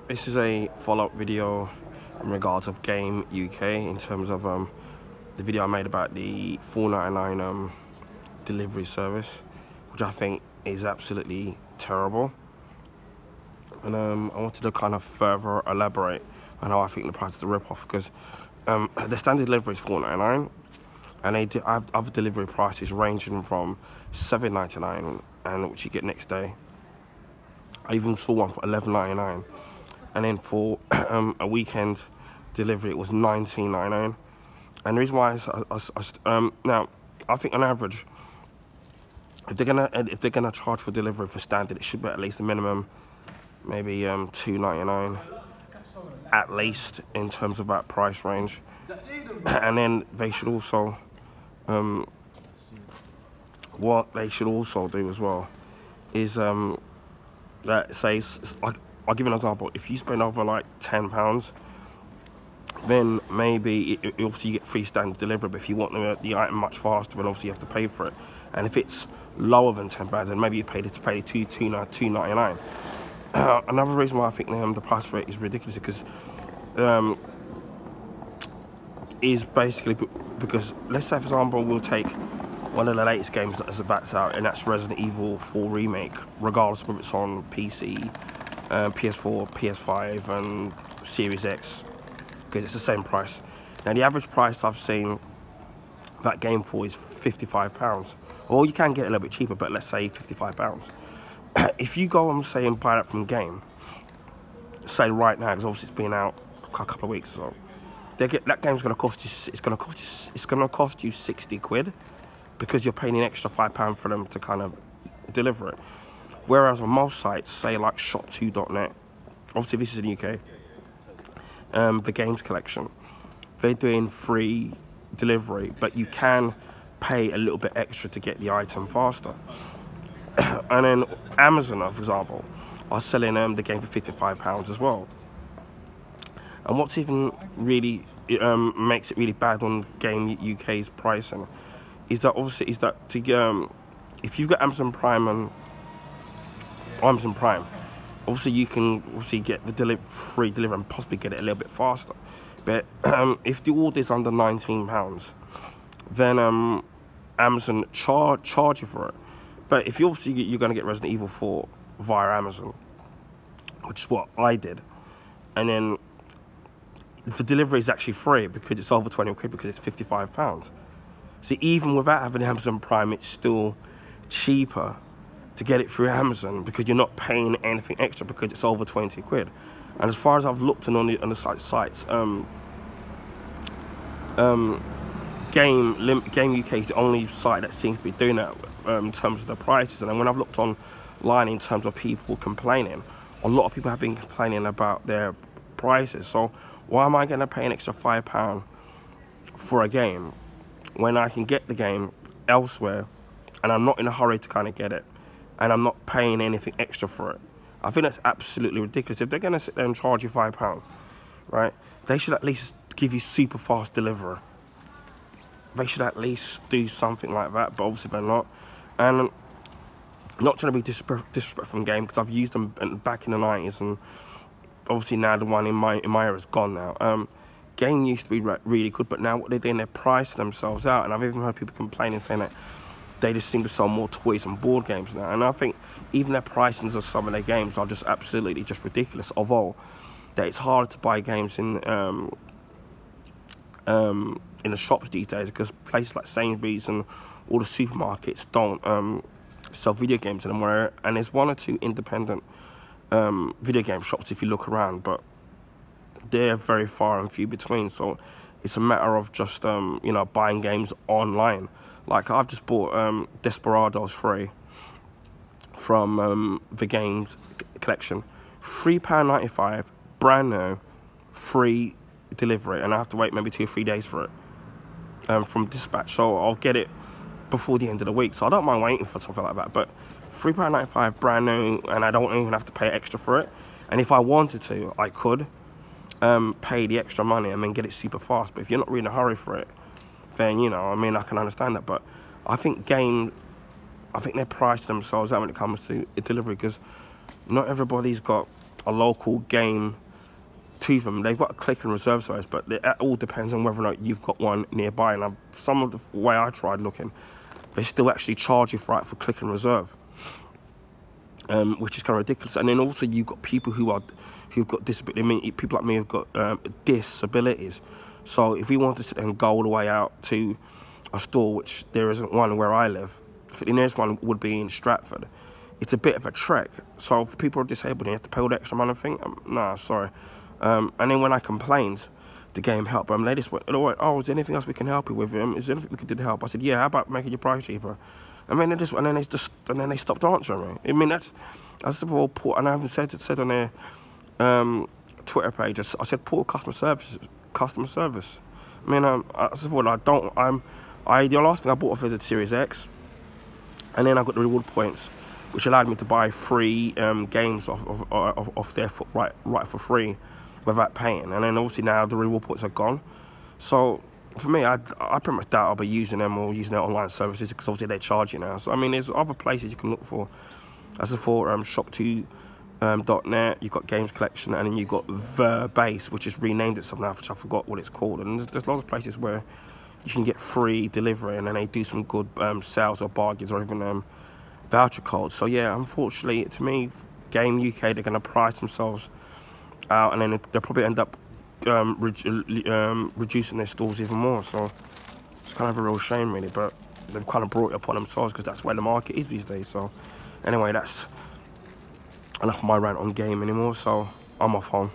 This is a follow-up video in regards of Game UK in terms of the video I made about the $4.99 delivery service, which I think is absolutely terrible. And I wanted to kind of further elaborate on how I think the price is a rip-off, because the standard delivery is $4.99, and they do have other delivery prices ranging from $7.99, and which you get next day. I even saw one for $11.99, and then for a weekend delivery it was $19.99. And the reason why now I think on average, if they're gonna charge for delivery for standard, it should be at least a minimum, maybe $2.99 at least in terms of that price range. And then they should also what they should also do as well is that says, I'll give you an example. If you spend over like £10, then maybe obviously you get free standard delivery, but if you want the item much faster, then obviously you have to pay for it. And if it's lower than £10, then maybe you pay $2.99. Another reason why I think the price rate is ridiculous is basically because, let's say for example, we'll take one of the latest games that's out, and that's Resident Evil 4 Remake, regardless of whether it's on PC, PS4, PS5 and Series X, because it's the same price. Now the average price I've seen that game for is £55, or you can get it a little bit cheaper, but let's say £55. If you go and say and buy that from Game, say right now, because obviously it's been out a couple of weeks or so, that game's going to cost you, it's going to cost you 60 quid, because you're paying an extra £5 for them to kind of deliver it. Whereas on most sites, say like shop2.net, obviously this is in the UK, the Games Collection, they're doing free delivery, but you can pay a little bit extra to get the item faster. And then Amazon, for example, are selling the game for £55 as well. And what's even really makes it really bad on Game UK's pricing is that obviously if you've got Amazon Prime and Amazon Prime, obviously you can get the free delivery and possibly get it a little bit faster. But if the order is under £19, then Amazon charge you for it. But if you're going to get Resident Evil 4 via Amazon, which is what I did, and then the delivery is actually free because it's over 20 quid, because it's £55. So even without having Amazon Prime, it's still cheaper to get it through Amazon, because you're not paying anything extra because it's over 20 quid. And as far as I've looked on the sites, Game UK is the only site that seems to be doing that in terms of the prices. And then when I've looked online in terms of people complaining, a lot of people have been complaining about their prices. So why am I going to pay an extra £5 for a game when I can get the game elsewhere, and I'm not in a hurry to kind of get it, and I'm not paying anything extra for it? I think that's absolutely ridiculous. If they're going to sit there and charge you £5, right, they should at least give you super fast delivery. They should at least do something like that, but obviously they're not. And not trying to be disrespectful from Game, because I've used them back in the 90s, and obviously now the one in my era is gone now. Game used to be really good, but now what they're doing, they're pricing themselves out. And I've even heard people complaining, saying that they just seem to sell more toys and board games now. And I think even their pricings of some of their games are just absolutely just ridiculous. Although that it's hard to buy games in the shops these days, because places like Sainsbury's and all the supermarkets don't sell video games anymore. And there's one or two independent video game shops if you look around, but they're very far and few between. So it's a matter of just you know, buying games online. Like I've just bought Desperados 3 from the Games Collection, £3.95, brand new, free delivery, and I have to wait maybe 2 or 3 days for it from dispatch. So I'll get it before the end of the week, so I don't mind waiting for something like that. But £3.95 brand new, and I don't even have to pay extra for it. And if I wanted to, I could pay the extra money and then get it super fast. But if you're not really in a hurry for it, then, you know, I mean, I can understand that. But I think they price themselves out when it comes to delivery, because not everybody's got a local game to them. They've got a click and reserve service, but it all depends on whether or not you've got one nearby. And some of the way I tried looking, they still actually charge you for it for click and reserve, which is kind of ridiculous. And then also you've got people who've got disability. I mean, people like me who've got disabilities. So if we want to sit and go all the way out to a store, which there isn't one where I live, I think the nearest one would be in Stratford. It's a bit of a trek. So for people who are disabled, you have to pay all the extra money. I think, nah, sorry. And then when I complained, the game helped. They just went, oh, is there anything else we can help you with? Is there anything we can do to help? I said, yeah. How about making your price cheaper? And then they stopped answering me. I mean, that's the poor. And I haven't said on their Twitter page. I said poor customer service. I mean, the last thing I bought was a Series X, and then I got the reward points, which allowed me to buy free games off their foot right for free, without paying. And then obviously now the reward points are gone. So for me, I pretty much doubt I'll be using them or using their online services, because obviously they charge you now. So I mean, there's other places you can look for. As for shop2.net, you've got Games Collection, and then you've got The Base, which has renamed itself now, which I forgot what it's called. And there's lots of places where you can get free delivery, and then they do some good sales or bargains, or even voucher codes. So yeah, unfortunately, to me, Game UK, they're going to price themselves out, and then they'll probably end up reducing their stores even more. So it's kind of a real shame, really, but they've kind of brought it upon themselves, because that's where the market is these days. So anyway, that's enough of my rant on game anymore, so I'm off home.